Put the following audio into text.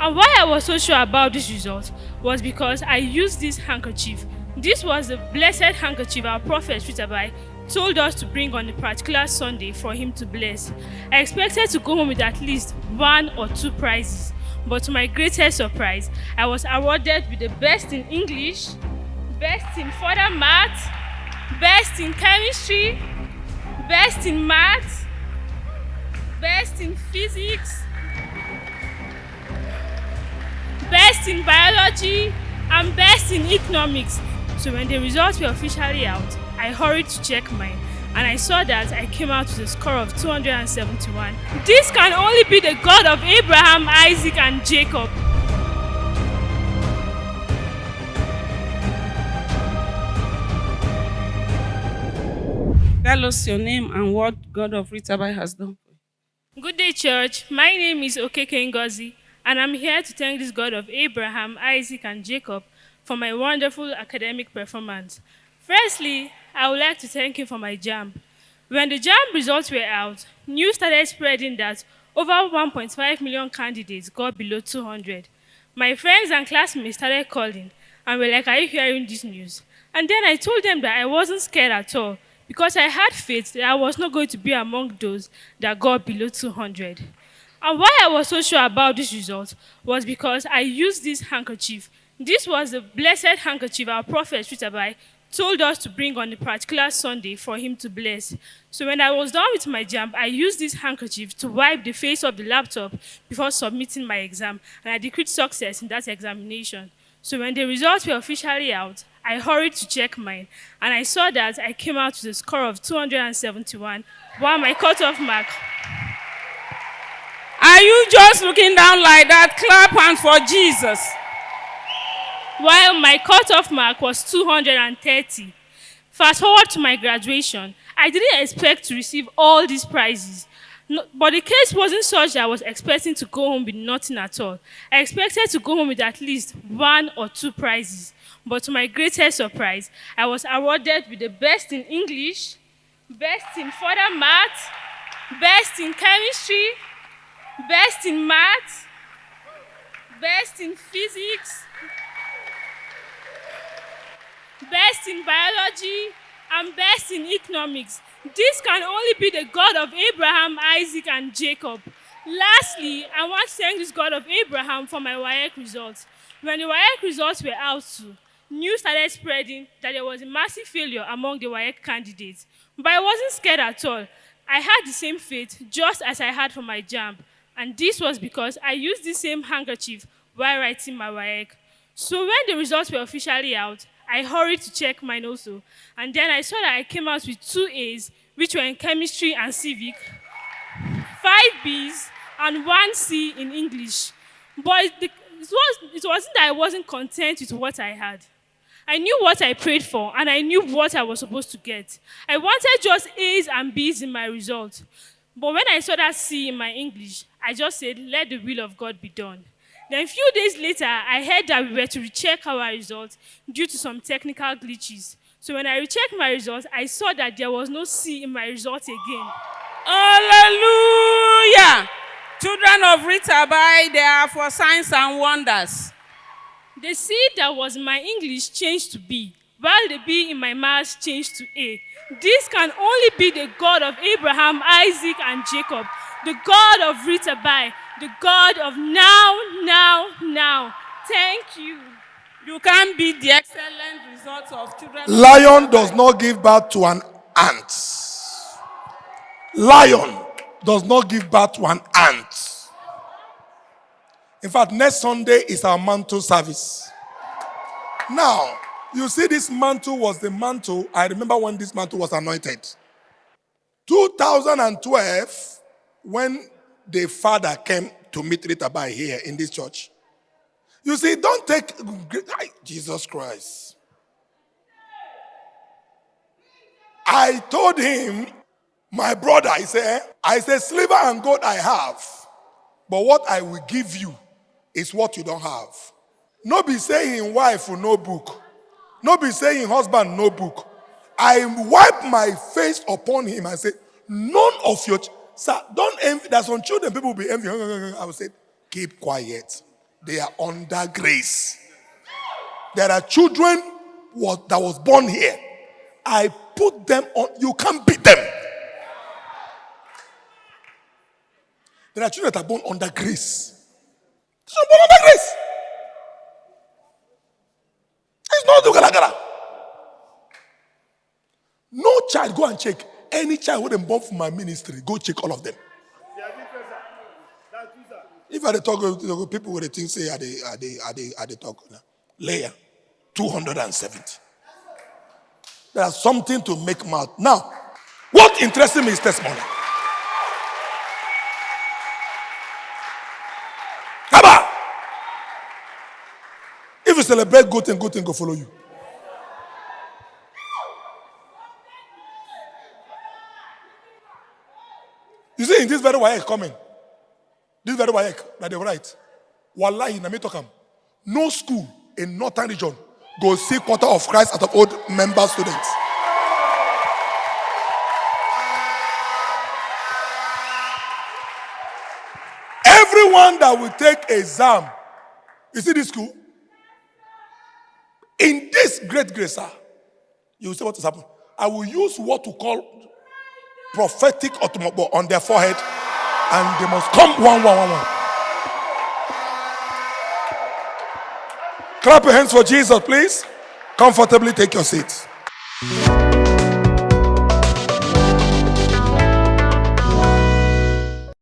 And why I was so sure about this result was because I used this handkerchief. This was the blessed handkerchief our prophet Ritabbi told us to bring on a particular Sunday for him to bless. I expected to go home with at least 1 or 2 prizes, but to my greatest surprise, I was awarded with the best in English, best in further math, best in chemistry, best in math, best in physics, best in biology, and best in economics. So when the results were officially out, I hurried to check mine, and I saw that I came out with a score of 271. This can only be the God of Abraham, Isaac, and Jacob. Tell us your name and what God of Ritabbi has done for you. Good day, church. My name is Okeke Ngozi, and I'm here to thank this God of Abraham, Isaac, and Jacob for my wonderful academic performance. Firstly, I would like to thank him for my JAMB. When the JAMB results were out, news started spreading that over 1.5 million candidates got below 200. My friends and classmates started calling and were like, "Are you hearing this news?" And then I told them that I wasn't scared at all because I had faith that I was not going to be among those that got below 200. And why I was so sure about this result was because I used this handkerchief. This was the blessed handkerchief our prophet Ritabbi told us to bring on a particular Sunday for him to bless. So when I was done with my JAMB, I used this handkerchief to wipe the face of the laptop before submitting my exam, and I decreed success in that examination. So when the results were officially out, I hurried to check mine, and I saw that I came out with a score of 271, while my cutoff mark. Are you just looking down like that? Clap hands for Jesus. While my cutoff mark was 230. Fast forward to my graduation, I didn't expect to receive all these prizes. No, but the case wasn't such that I was expecting to go home with nothing at all. I expected to go home with at least 1 or 2 prizes. But to my greatest surprise, I was awarded with the best in English, best in further math, best in chemistry, best in math, best in physics, best in biology, and best in economics. This can only be the God of Abraham, Isaac, and Jacob. Lastly, I want to thank this God of Abraham for my WAEC results. When the WAEC results were out too, news started spreading that there was a massive failure among the WAEC candidates. But I wasn't scared at all. I had the same faith just as I had for my JAMB. And this was because I used the same handkerchief while writing my WAEC. So when the results were officially out, I hurried to check mine also. And then I saw that I came out with 2 A's, which were in chemistry and civic, 5 B's, and 1 C in English. But it wasn't that I wasn't content with what I had. I knew what I prayed for, and I knew what I was supposed to get. I wanted just A's and B's in my result. But when I saw that C in my English, I just said, "Let the will of God be done." Then a few days later, I heard that we were to recheck our results due to some technical glitches. So when I rechecked my results, I saw that there was no C in my result again. Hallelujah! Children of Ritabbi, they are for signs and wonders. The C that was in my English changed to B, while the B in my maths changed to A. This can only be the God of Abraham, Isaac, and Jacob, the God of Ritabbi, the God of now. Thank you. You can't beat the excellent results of children. Lion does not give birth to an ant. Lion does not give birth to an ant. In fact, next Sunday is our mantle service. Now, you see, this mantle was the mantle. I remember when this mantle was anointed. 2012, when the father came to meet Ritabbi here in this church. You see, don't take Jesus Christ. I told him, my brother, I said, silver and gold I have, but what I will give you is what you don't have. No be saying wife no book. No be saying husband no book. I wipe my face upon him and say, none of your sir, don't envy. There's some children people will be envying. I will say, keep quiet. They are under grace. There are children that was born here. I put them on. You can't beat them. There are children that are born under grace. They are born under grace. It's not the. No child, go and check. Any child who born from my ministry, go check all of them. If I talk, people would think say, are they talk? Layer 270. There's something to make mouth. Now, what interests me is testimony. Come. If you celebrate good thing go follow you. You see, in this very WAEC coming, this very WAEC that they write, Wallahi, na me talk am. No school in northern region go see quarter of Christ out of old member students. Everyone that will take exam, you see this school? In this great grace, you will see what has happened. I will use what to call prophetic automobile on their forehead, and they must come one. Clap your hands for Jesus, please. Comfortably take your seats.